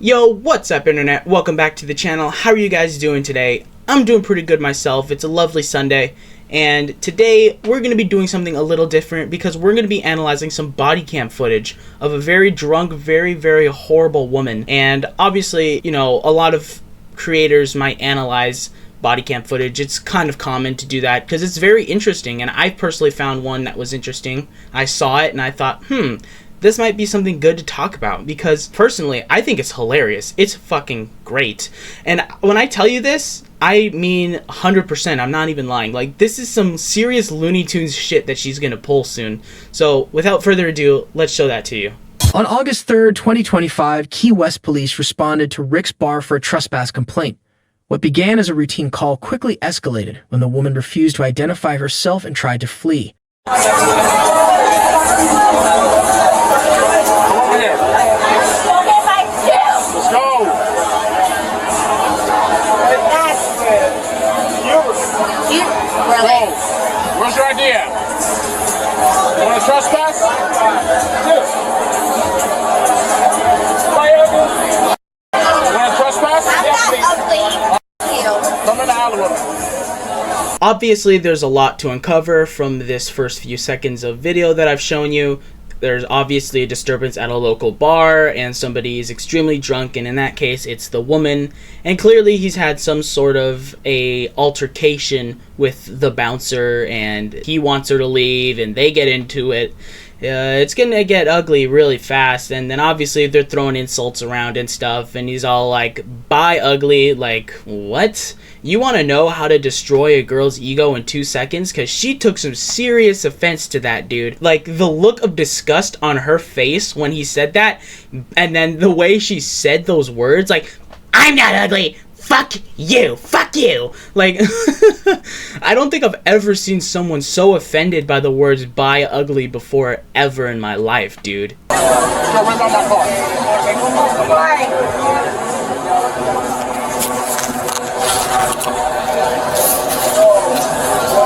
Yo, what's up internet? Welcome back to the channel. How are you guys doing today? I'm doing pretty good myself. It's a lovely Sunday, and today we're going to be doing something a little different because we're going to be analyzing some body cam footage of a very drunk, very horrible woman. And obviously, you know, a lot of creators might analyze body cam footage. It's kind of common to do that because it's very interesting, and I personally found one that was interesting. I saw it and I thought, this might be something good to talk about because personally I think it's hilarious. It's fucking great. And when I tell you this, I mean 100%. I'm not even lying. Like, this is some serious Looney Tunes shit that she's gonna pull soon. So without further ado, let's show that to you. On August 3rd, 2025, Key West police responded to Rick's bar for a trespass complaint. What began as a routine call quickly escalated when the woman refused to identify herself and tried to flee. What's your idea? You want to trespass? You want to trespass? Come in the alley with me. Obviously, there's a lot to uncover from this first few seconds of video that I've shown you. There's obviously a disturbance at a local bar and somebody is extremely drunk, and in that case it's the woman, and clearly he's had some sort of a altercation with the bouncer and he wants her to leave and they get into it. It's gonna get ugly really fast, and then obviously they're throwing insults around and stuff, and he's all like, "Bye ugly." Like, what? You want to know how to destroy a girl's ego in 2 seconds? Because she took some serious offense to that, dude. Like, the look of disgust on her face when he said that, and then the way she said those words, like, "I'm not ugly, fuck you, fuck you." Like, I don't think I've ever seen someone so offended by the words "bye ugly" before ever in my life, dude.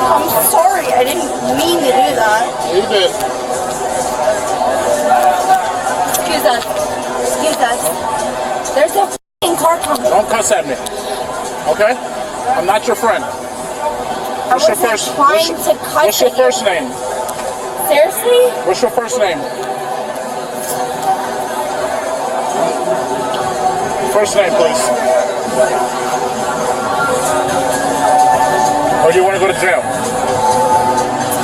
I'm sorry, I didn't mean to do that. You did. Excuse us. Excuse us. There's a f***ing car coming. Don't cuss at me. Okay? I'm not your friend. What's your first name? Seriously? What's your first name? First name, please. Or do you want to go to jail?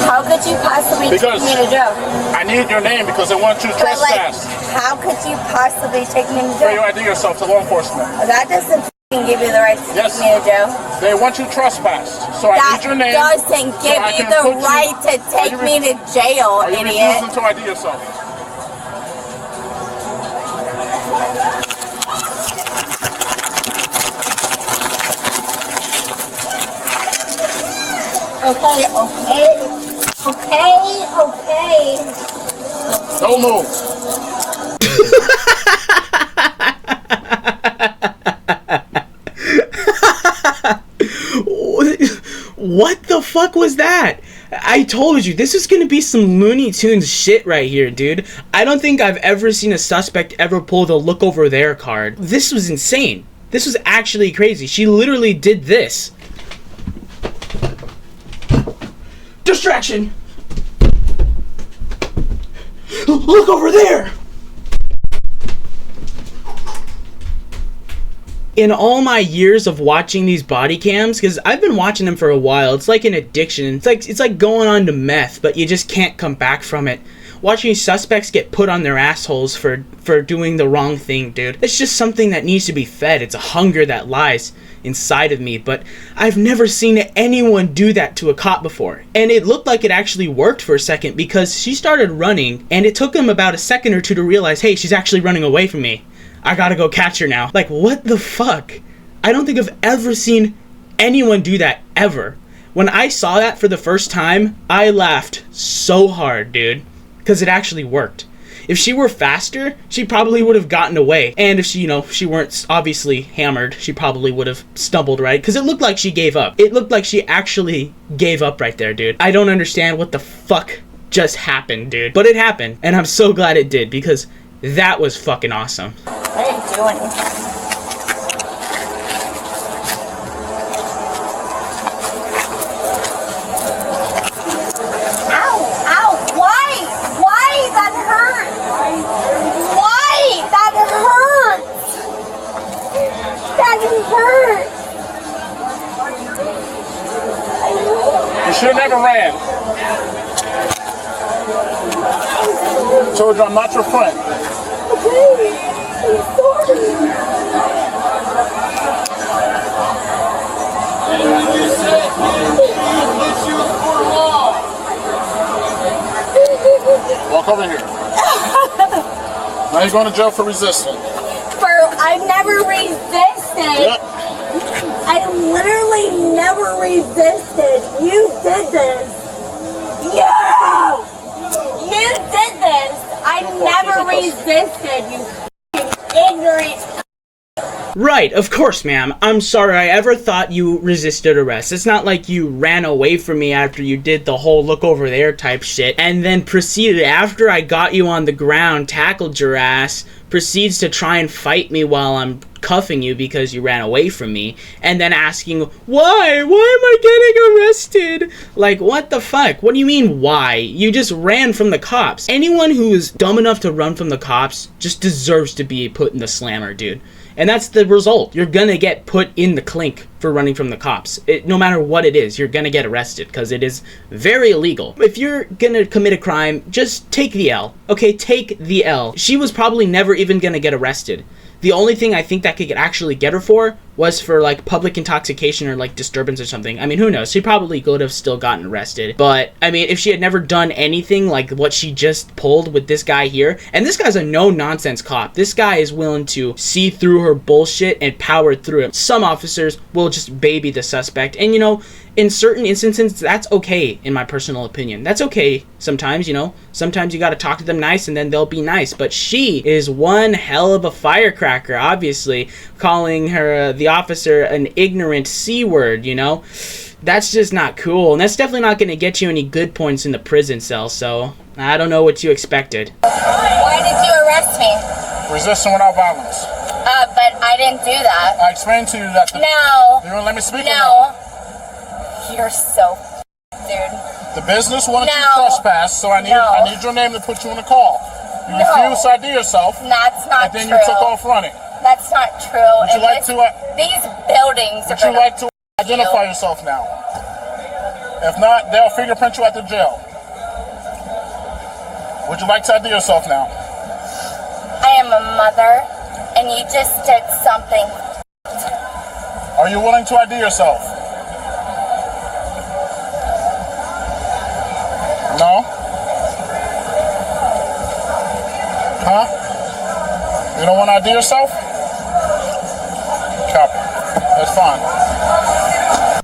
How could you possibly take me to jail? I need your name because I want you to But, like, trespass. how could you possibly take me to Where you jail? ID yourself to law enforcement. That doesn't f***ing give you the right to Yes. take me to jail. They want you trespassed. So I That need your name. doesn't give I you can the put you- right to take me to jail, Are you idiot. refusing to ID yourself? Okay. Don't move. What the fuck was that? I told you, this is gonna be some Looney Tunes shit right here, dude. I don't think I've ever seen a suspect ever pull the look over there card. This was insane. This was actually crazy. She literally did this. Distraction! Look over there! In all my years of watching these body cams, because I've been watching them for a while, it's like an addiction. It's like going on to meth, but you just can't come back from it. Watching suspects get put on their assholes for doing the wrong thing, dude. It's just something that needs to be fed. It's a hunger that lies inside of me, but I've never seen anyone do that to a cop before. And it looked like it actually worked for a second because she started running, and it took him about a second or two to realize, hey, she's actually running away from me. I gotta go catch her now. Like, what the fuck? I don't think I've ever seen anyone do that, ever. When I saw that for the first time, I laughed so hard, dude, because it actually worked. If she were faster, she probably would have gotten away. And if she, she weren't obviously hammered, she probably would have stumbled, right? Because it looked like she gave up. It looked like she actually gave up right there, dude. I don't understand what the fuck just happened, dude. But it happened, and I'm so glad it did, because that was fucking awesome. Hey, do anything. Ow! Ow! Why? Why? That hurt! Why? That hurts! That hurts! You should have never ran. I told you I'm not your friend. Okay, I'm sorry. Walk over here. Now you're going to jail for resisting. I've never resisted. Yep. I literally never resisted. You did this. Yeah! You did this. I never resisted, you ignorant. Right, of course, ma'am. I'm sorry I ever thought you resisted arrest. It's not like you ran away from me after you did the whole look over there type shit, and then proceeded, after I got you on the ground, tackled your ass, proceeds to try and fight me while I'm cuffing you because you ran away from me, and then asking, why am I getting arrested? Like, what the fuck? What do you mean, why? You just ran from the cops. Anyone who is dumb enough to run from the cops just deserves to be put in the slammer, dude. And that's the result. You're gonna get put in the clink for running from the cops. No matter what it is, you're gonna get arrested because it is very illegal. If you're gonna commit a crime, just take the L. Okay, take the L. She was probably never even gonna get arrested. The only thing I think that could actually get her for was for, like, public intoxication or, like, disturbance or something. I mean, who knows? She probably could have still gotten arrested. But, I mean, if she had never done anything like what she just pulled with this guy here, and this guy's a no-nonsense cop. This guy is willing to see through her bullshit and power through it. Some officers will just baby the suspect. And, you know, in certain instances, that's okay, in my personal opinion. That's okay sometimes, you know. Sometimes you gotta talk to them nice and then they'll be nice. But she is one hell of a firecracker, obviously, calling her, the officer, an ignorant C-word, you know. That's just not cool. And that's definitely not gonna get you any good points in the prison cell, so I don't know what you expected. Why did you arrest me? Resisting without violence. But I didn't do that. I explained to you that No. You won't let me speak? No. You're so dude. The business wanted you to No. trespass, so I need your name to put you in the call. You No. refused to ID yourself, That's not and then true. you took off running. That's not true. Would you like to, these buildings Would you like to identify yourself now? If not, they'll fingerprint you at the jail. Would you like to ID yourself now? I am a mother, and you just did something. Are you willing to ID yourself? No? Huh? You don't want to ID yourself? Copy. That's fine.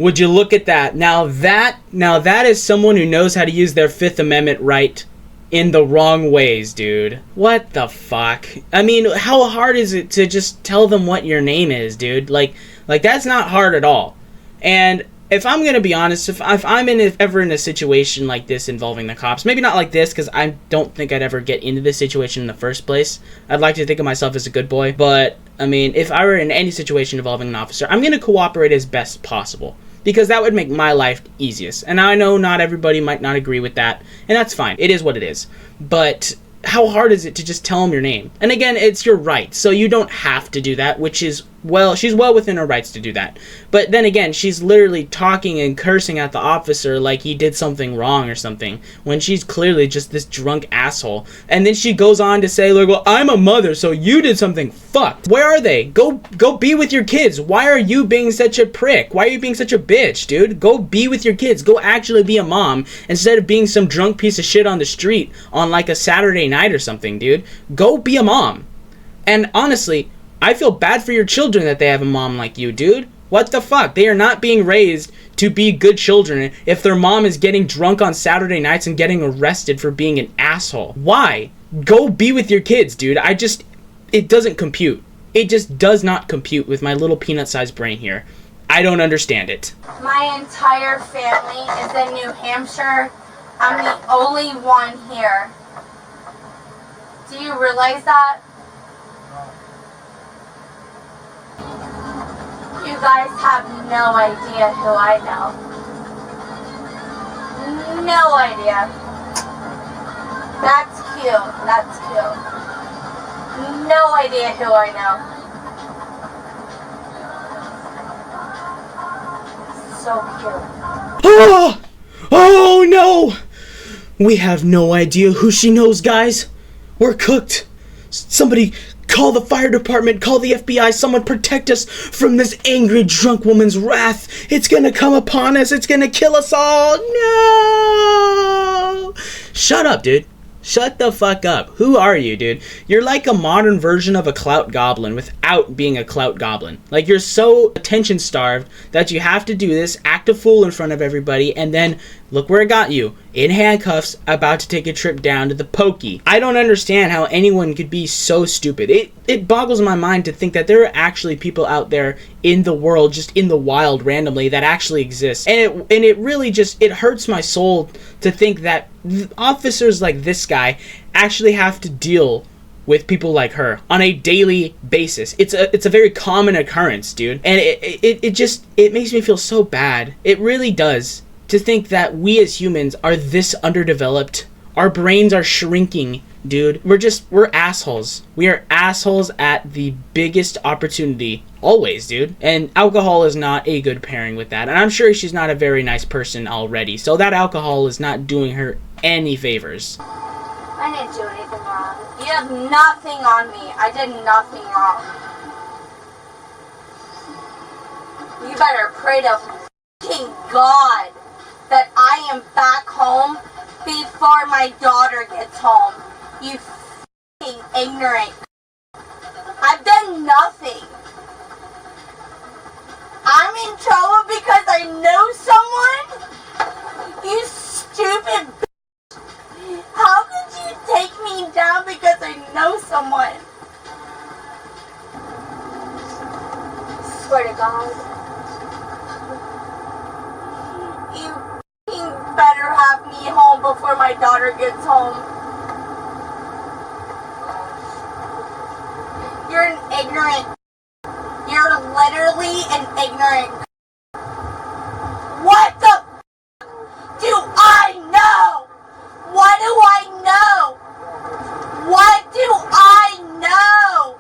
Would you look at that? Now that is someone who knows how to use their Fifth Amendment right in the wrong ways, dude. What the fuck? I mean, how hard is it to just tell them what your name is, dude? Like that's not hard at all. And if I'm gonna be honest, if I'm ever in a situation like this involving the cops, maybe not like this, because I don't think I'd ever get into this situation in the first place. I'd like to think of myself as a good boy, but I mean, if I were in any situation involving an officer, I'm gonna cooperate as best possible, because that would make my life easiest. And I know not everybody might not agree with that, and that's fine. It is what it is. But how hard is it to just tell them your name? And again, it's your right, so you don't have to do that, which is, well, she's well within her rights to do that. But then again, she's literally talking and cursing at the officer like he did something wrong or something, when she's clearly just this drunk asshole. And then she goes on to say, like, well, I'm a mother, so you did something fucked. Where are they? Go be with your kids. Why are you being such a prick? Why are you being such a bitch, dude? Go be with your kids. Go actually be a mom, instead of being some drunk piece of shit on the street on like a Saturday night or something, dude. Go be a mom. And honestly, I feel bad for your children that they have a mom like you, dude. What the fuck? They are not being raised to be good children if their mom is getting drunk on Saturday nights and getting arrested for being an asshole. Why? Go be with your kids, dude. It doesn't compute. It just does not compute with my little peanut-sized brain here. I don't understand it. My entire family is in New Hampshire. I'm the only one here. Do you realize that? guys have no idea who I know. No idea. That's cute. That's cute. No idea who I know. So cute. Oh! Oh no! We have no idea who she knows, guys. We're cooked. Somebody call the fire department, call the FBI, someone protect us from this angry drunk woman's wrath. It's gonna come upon us. It's gonna kill us all. No! Shut up, dude. Shut the fuck up. Who are you, dude? You're like a modern version of a clout goblin without being a clout goblin. Like, you're so attention starved that you have to do this, act a fool in front of everybody, and then look where it got you. In handcuffs, about to take a trip down to the pokey. I don't understand how anyone could be so stupid. It boggles my mind to think that there are actually people out there in the world, just in the wild randomly, that actually exist. And it really just, it hurts my soul to think that officers like this guy actually have to deal with people like her on a daily basis. It's a very common occurrence, dude. And it makes me feel so bad. It really does. To think that we as humans are this underdeveloped. Our brains are shrinking, dude. We're assholes. We are assholes at the biggest opportunity. Always, dude. And alcohol is not a good pairing with that. And I'm sure she's not a very nice person already. So that alcohol is not doing her any favors. I didn't do anything wrong. You have nothing on me. I did nothing wrong. You better pray to fucking God that I am back home before my daughter gets home. You fucking ignorant. I've done nothing. I'm in trouble because I know someone? You stupid bitch. How could you take me down because I know someone? Swear to God. You better have me home before my daughter gets home. You're an ignorant. You're literally an ignorant. What the do I know? What do I know? What do I know?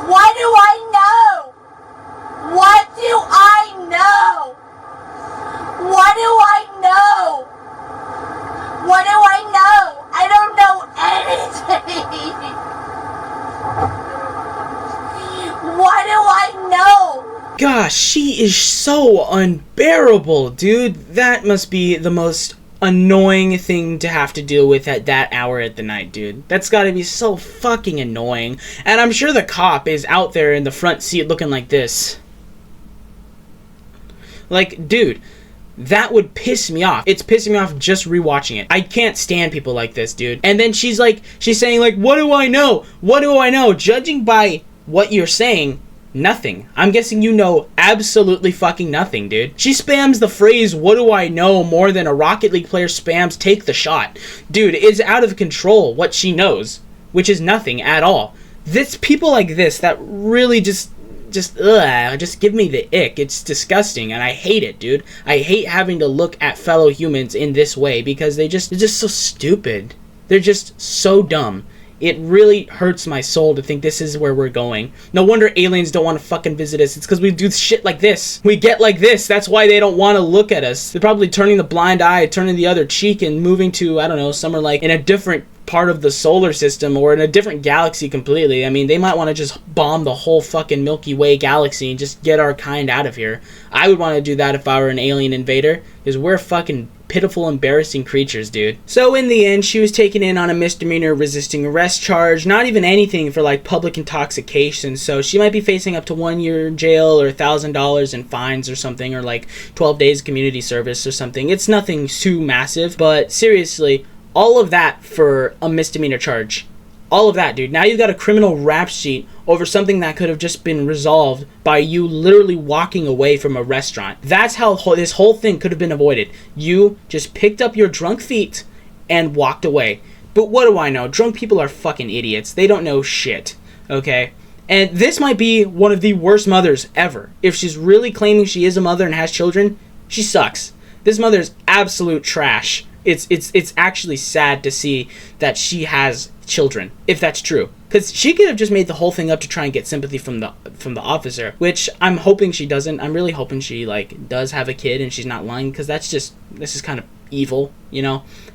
What do I know? What do I know? What do I know? What do I know? I don't know anything. What do I know? Gosh, she is so unbearable, dude. That must be the most annoying thing to have to deal with at that hour at the night, dude. That's gotta be so fucking annoying. And I'm sure the cop is out there in the front seat looking like this. Like, dude, that would piss me off. It's pissing me off just rewatching it. I can't stand people like this, dude. And then she's saying like, what do I know? What do I know? Judging by what you're saying, nothing. I'm guessing you know absolutely fucking nothing, dude. She spams the phrase, what do I know, more than a Rocket League player spams take the shot. Dude, it's out of control what she knows, which is nothing at all. This people like this that really just give me the ick. It's disgusting and I hate it, dude. I hate having to look at fellow humans in this way because they're just so stupid. They're just so dumb. It really hurts my soul to think this is where we're going. No wonder aliens don't want to fucking visit us. It's because we do shit like this. We get like this. That's why they don't want to look at us. They're probably turning the blind eye, turning the other cheek, and moving to, I don't know, somewhere like in a different part of the solar system or in a different galaxy completely. I mean, they might want to just bomb the whole fucking Milky Way galaxy and just get our kind out of here. I would want to do that if I were an alien invader, because we're fucking pitiful, embarrassing creatures, dude. So in the end, she was taken in on a misdemeanor resisting arrest charge, not even anything for like public intoxication, so she might be facing up to 1 year in jail or $1,000 in fines or something, or like 12 days community service or something. It's nothing too massive, but seriously, all of that for a misdemeanor charge. All of that, dude. Now you've got a criminal rap sheet over something that could have just been resolved by you literally walking away from a restaurant. That's how this whole thing could have been avoided. You just picked up your drunk feet and walked away. But what do I know? Drunk people are fucking idiots. They don't know shit, okay? And this might be one of the worst mothers ever. If she's really claiming she is a mother and has children, she sucks. This mother is absolute trash. It's actually sad to see that she has children, if that's true. Because she could have just made the whole thing up to try and get sympathy from the officer, which I'm hoping she doesn't. I'm really hoping she does have a kid and she's not lying, because this is kind of evil,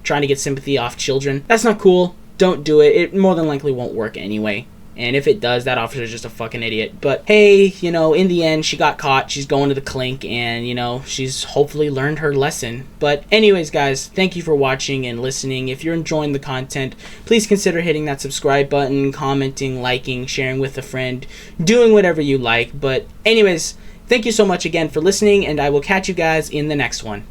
trying to get sympathy off children. That's not cool. Don't do it. It more than likely won't work anyway. And if it does, that officer's just a fucking idiot. But hey, in the end, she got caught. She's going to the clink, and, she's hopefully learned her lesson. But anyways, guys, thank you for watching and listening. If you're enjoying the content, please consider hitting that subscribe button, commenting, liking, sharing with a friend, doing whatever you like. But anyways, thank you so much again for listening, and I will catch you guys in the next one.